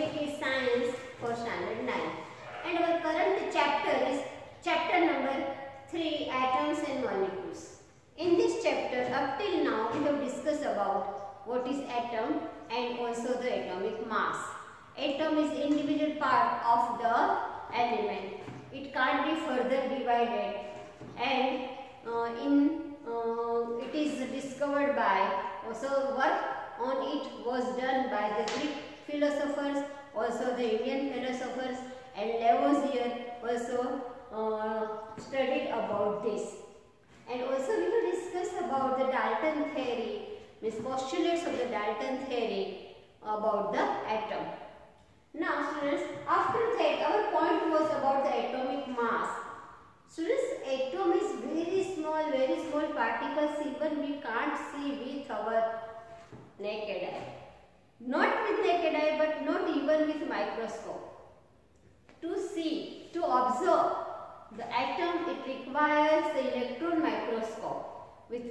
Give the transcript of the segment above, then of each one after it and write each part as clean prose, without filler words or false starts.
topic is science for standard 9 and our current chapter is chapter number 3, atoms and molecules. In this chapter up till now we have discussed about what is atom and also the atomic mass. Atom is individual part of the element. It can't be further divided and it is discovered by, also work on it was done by the Greek philosophers, also the Indian philosophers, and Lavoisier also studied about this. And also we will discuss about the Dalton theory, means postulates of the Dalton theory about the atom. Now students, after that our point was about the atomic mass. Students, atom is very small particles, even we can't see with our naked eye. Not with naked eye, but not even with microscope. To see, to observe the atom, it requires the electron microscope with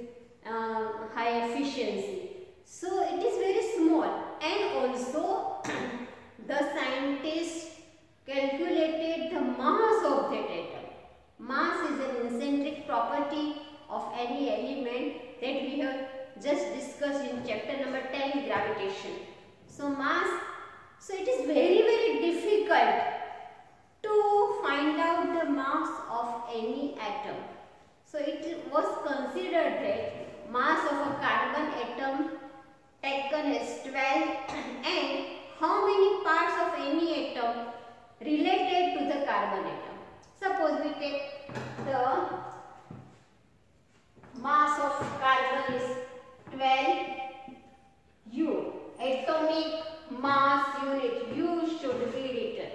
high efficiency. So it is very small, and also the scientists calculated the mass of that atom. Mass is an eccentric property of any element that we have just discussed in chapter number 10, gravitation. So mass, so it is very difficult to find out the mass of any atom. So it was considered that mass of a carbon atom taken as 12 and how many parts of any atom related to the carbon atom. Suppose we take the mass of carbon is 12 U. Atomic mass unit U should be written.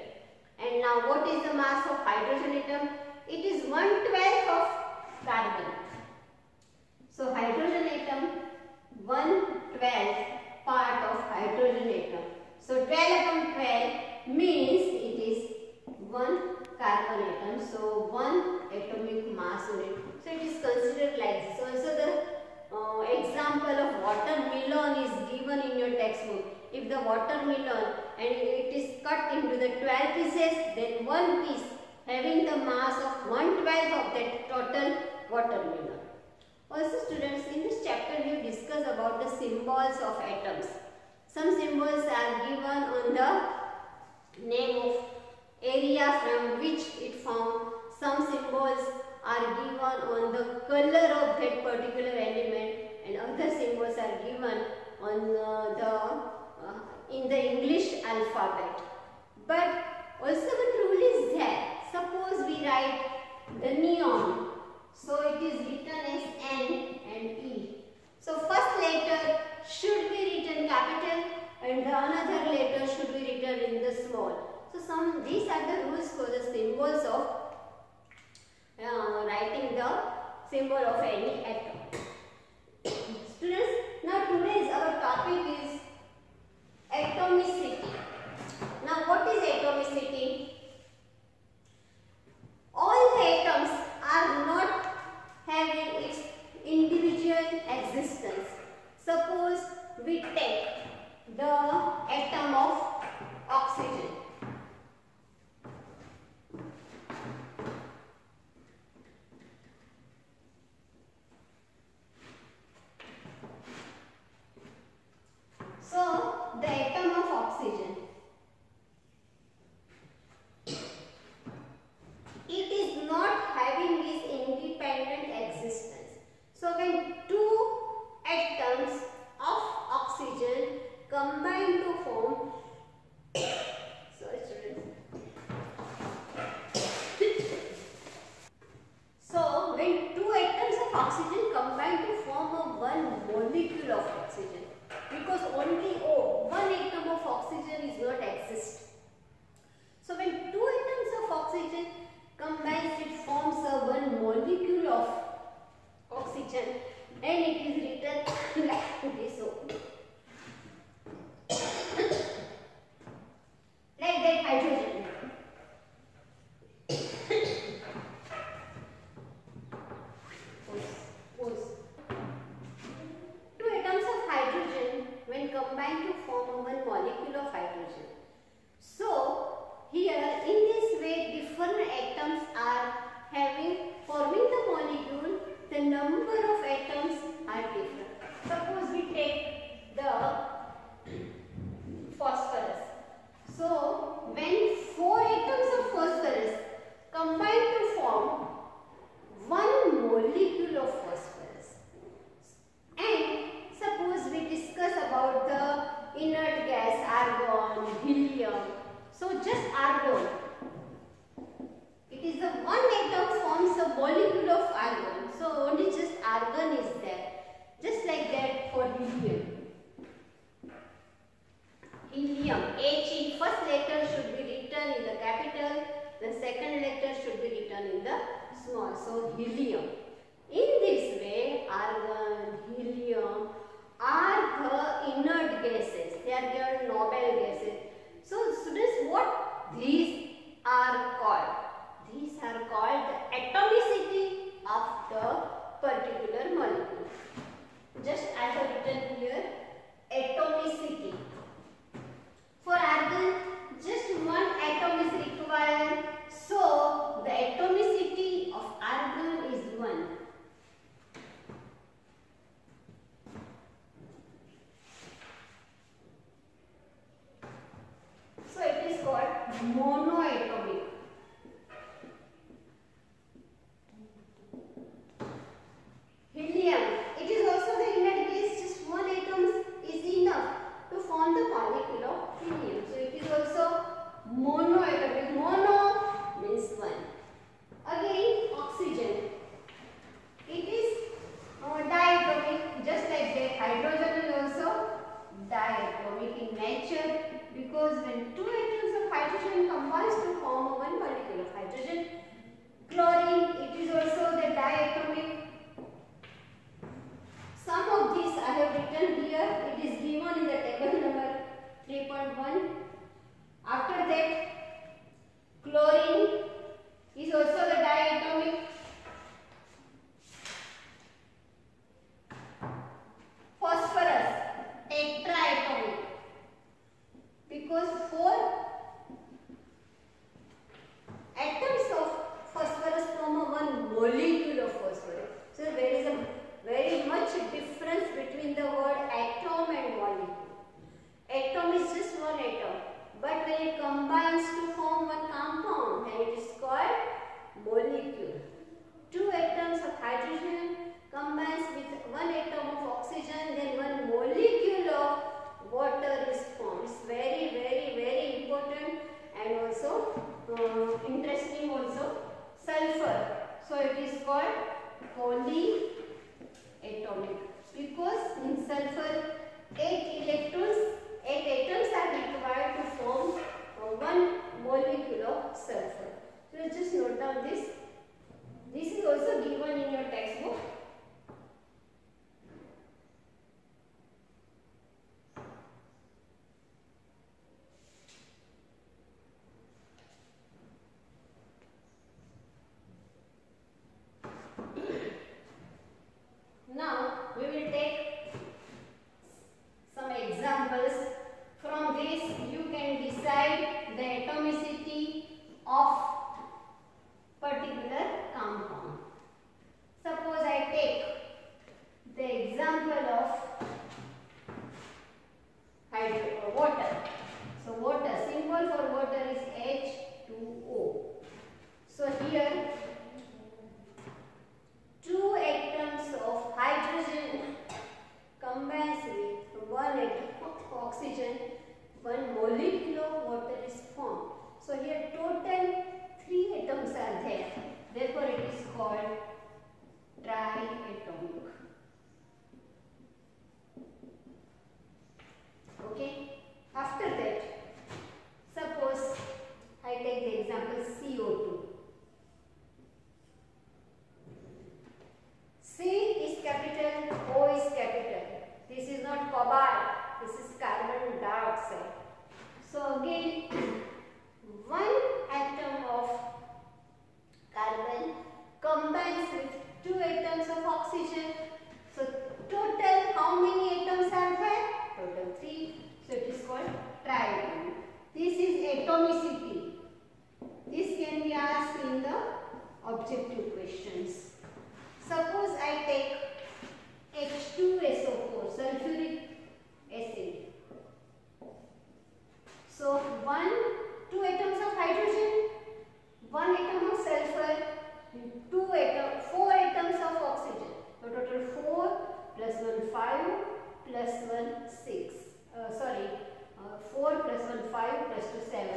And now what is the mass of hydrogen atom? It is 1/12 of carbon. So hydrogen atom 1/12 part of hydrogen atom. So 12 upon 12 means it is 1 carbon atom. So 1 atomic mass unit. So it is considered like this. So also the example of watermelon is given in your textbook. If the watermelon and it is cut into the 12 pieces, then one piece having the mass of 1/12 of that total watermelon. Also students, in this chapter we have discussed about the symbols of atoms. Some symbols are given on the name of area from which it found. Some symbols are given on the color of that particular element, and other symbols are given on in the English alphabet. But also one rule is there. Suppose we write the neon, so it is written as N and E. So first letter should be written capital and the another letter should be written in the small. So these are the rules for the symbols of writing the symbol of any atom. Students, now today's our topic is atomicity. Now what is atomicity? All the atoms are not having its individual existence. Suppose we take the atom of oxygen. So the atom of oxygen. So just argon. It is the one atom forms a molecule of argon. So only just argon is there. Just like that for helium. Helium, He, first letter should be written in the capital, the second letter should be written in the small. So helium. In this way, argon, helium are the inert gases. They are called noble gases. So students, what these are called? These are called the atomicity of the particular molecule. Just I have written here atomicity. For argon, just one atom is required. So the atomicity of argon is 1. So it is called monoatomic. Helium, it is also the inert gas, just one atom is enough to form the molecule of helium. So it is also monoatomic. Mono means 1. Again, oxygen. It is diatomic, just like that. Hydrogen is also diatomic in nature, because when 2 atoms of hydrogen combines to form one molecule of hydrogen. Chlorine, it is also the diatomic. Some of these I have written here. It is given in the table number 3.1. After that, chlorine is also the diatomic. Phosphorus, tetraatomic, because 4 atoms of phosphorus form one molecule of phosphorus. So there is a very much difference between the word atom and molecule. Atom is just one atom, but when it combines to form one compound, then it is called molecule. 2 atoms of hydrogen combines with 1 atom of oxygen, then 1 molecule of water is formed. It's very, very, very important and also interesting also. Sulfur, so it is called polyatomic, because in sulfur 8 atoms are required to form 1 molecule of sulfur. So just note down this. This is also given in your textbook. Now we will take some examples. From this you can decide the atomicity of particular compound. Suppose I take the example of water. So water, symbol for water is H2O. So here 2 atoms of hydrogen combines with 1 atom of oxygen, 1 molecule of water is formed. So here total 3 atoms are there. Therefore it is called triatomic. Okay. After that, suppose I take the example CO2. C is capital, O is capital. This is not cobalt, this is carbon dioxide. So again, 1 atom of carbon combines with 2 atoms of oxygen. So total how many atoms are there? Total 3. So it is called triatomic. This is atomicity. This can be asked in the objective questions. Suppose I take H2SO4, sulfuric acid. So 2 atoms of hydrogen, 1 atom of sulfur, 4 atoms of oxygen. So total 4 plus 1 5 plus 1 6. 4 plus 1 5 plus 2 7.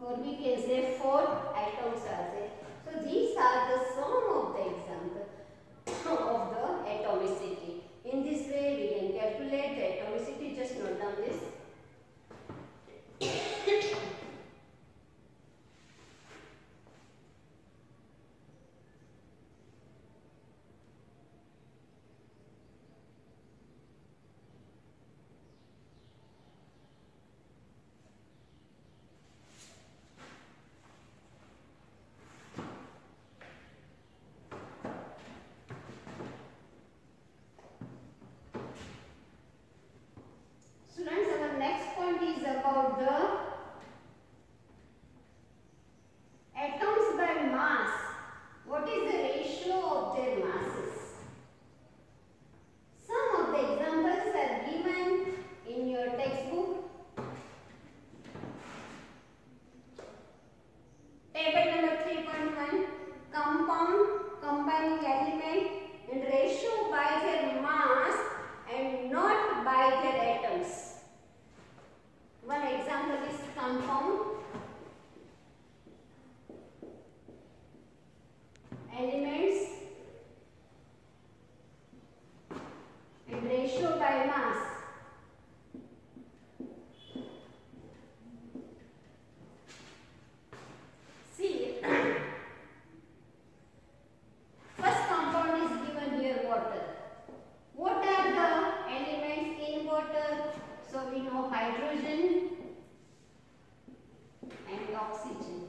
or we can say 4 atoms are there. So these are the some of the example of the atomicity. In this way we can calculate the atomicity. Just note down this. Students, our next point is about the atoms by mass. What is the ratio of their masses? Some of the examples are given in your textbook. Table number 3.1, compound, combining element in ratio by their mass and not by their atoms. One example is compound. Elements and ratio by mass. See, first compound is given here, water. What are the elements in water? So we know hydrogen and oxygen.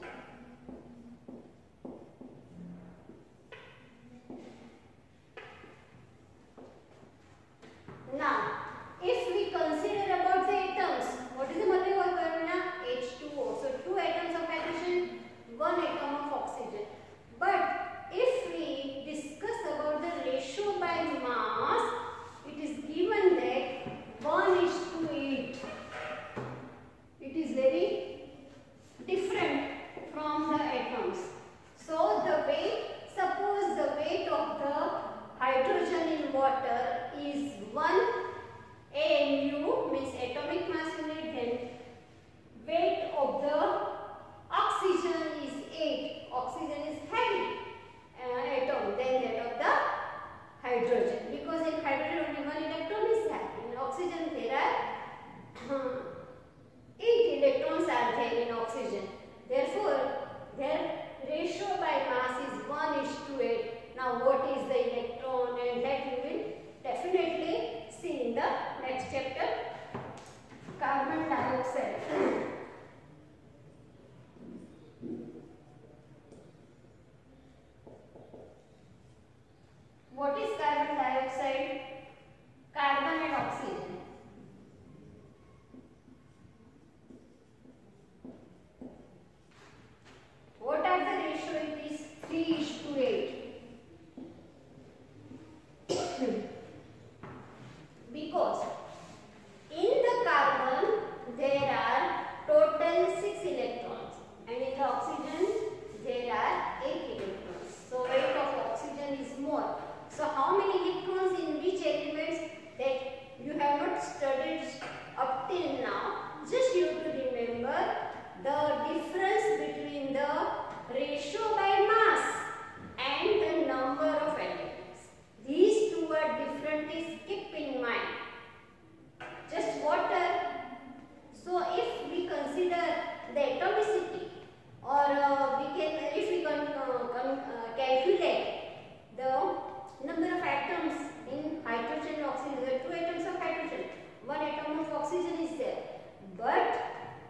Now, if we consider about the atoms, what is the molecule formula? H2O. So 2 atoms of hydrogen, 1 atom of oxygen. But if we discuss about the ratio by mass, it is given that 1:8. It is very different from the atoms. So the weight, suppose the weight of the hydrogen in water is 1 AMU, means atomic mass unit, then weight of the oxygen is 8. Oxygen is heavy atom than that of the hydrogen, because in hydrogen only 1 electron is there. In oxygen there are 8 electrons are there in oxygen. Therefore, their ratio by mass is 1:8. Now, what is the electron, and that we will definitely see in the next chapter. Carbon dioxide. What is carbon dioxide? Carbon and oxygen. What are the ratio? It is 3:8. Because in the carbon there are total 6 electrons and in the oxygen there are 8 electrons. So weight of oxygen is more. So how many electrons in which elements, that you have not studied up till now. Just you have to remember the difference between the ratio by mass and the number of elements. These two are different, is keep in mind. Just water. So if we consider the atomicity, or if we calculate the number of atoms in hydrogen and oxygen, there are 2 atoms of hydrogen, 1 atom of oxygen is there. But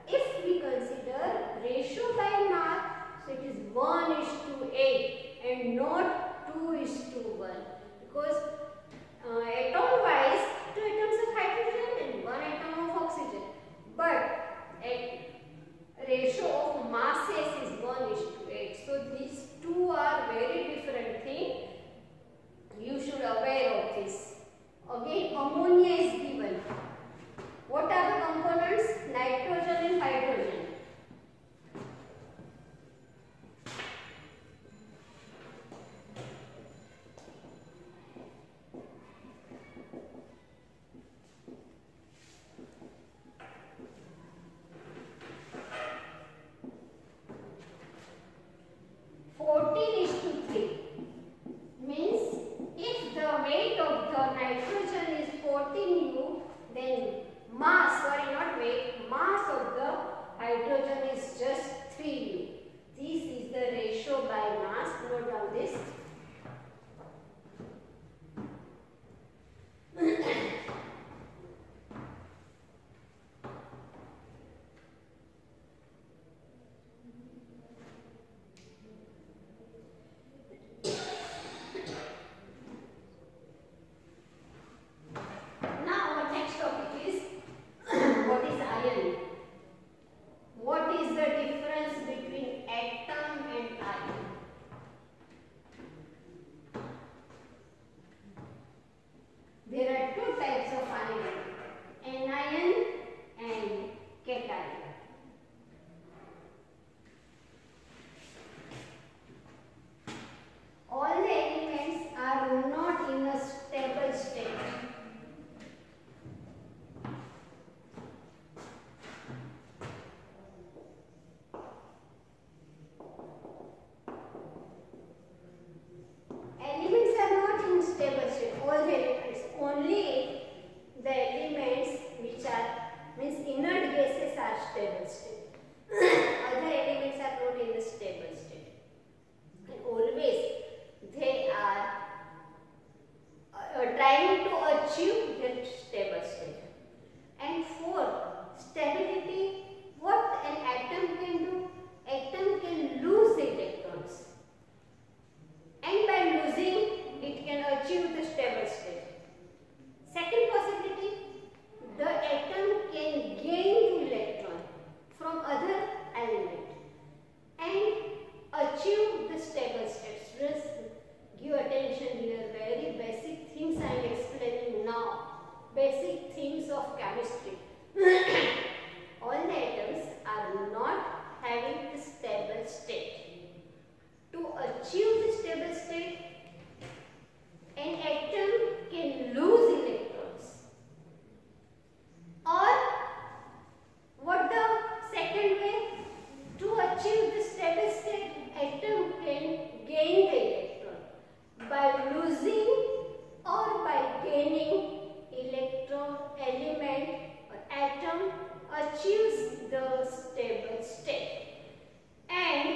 if we consider ratio by mass, so it is 1:8 and not 2:1, because atom wise 2 atoms of hydrogen and 1 atom of oxygen, but ratio of masses is 1:8. So these two are very different things. You should aware of this. Again, ammonia is given. What are the components? Nitrogen and hydrogen. state. To achieve the stable state, an atom can lose electrons. Or what the second way? To achieve the stable state, atom can gain the electron. By losing or by gaining electron, element or atom achieves the stable state. And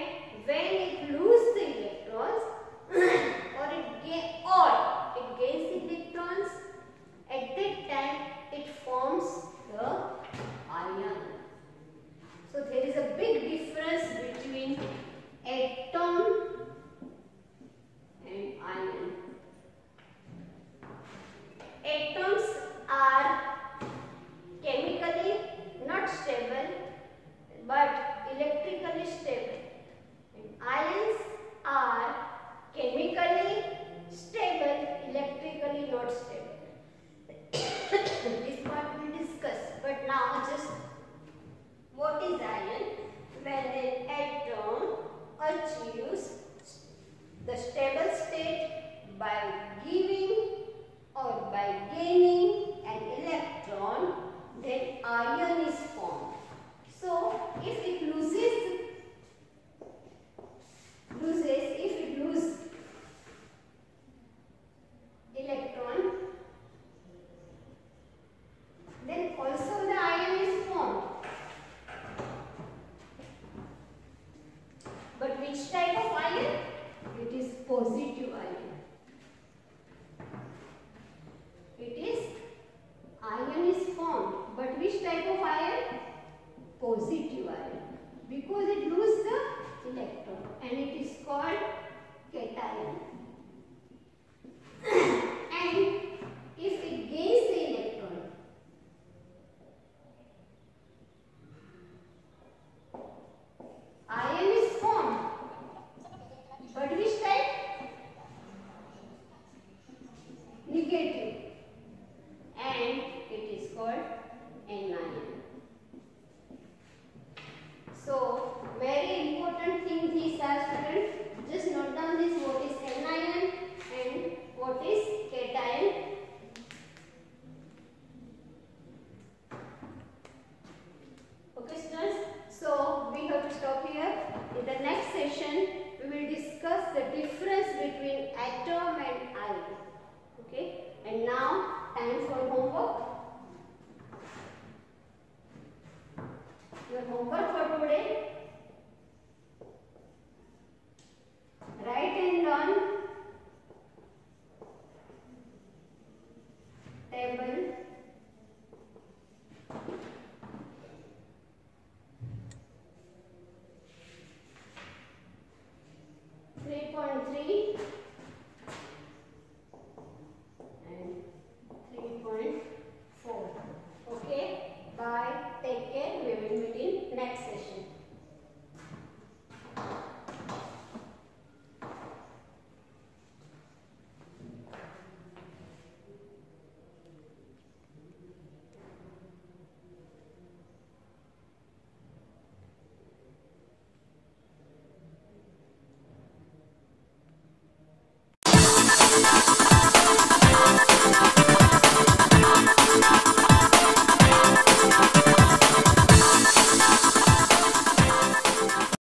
when it loses the electrons or it gains electrons, at that time it forms the ion. So there is a big difference between atom and ion. Atoms are chemically not stable but electrically stable. And ions are chemically stable, electrically not stable. This part we discussed. But now just what is ion? When an atom achieves the stable state by giving or by gaining an electron, then ion is formed. So if it loses electron, then also the ion is formed. But which type of ion? It is positive ion. Ion is formed, but which type of ion? Positive ion, because it loses the electron, and it is called cation. And if it gains the electron, ion is formed, but which type? Negative, and it is called anion. So very important thing these are, students. Just note down this: what is anion and what is cation. Okay, students. So we have to stop here. In the next session, we will discuss the difference between atom and ion. Okay. And now, time for homework. Your homework for today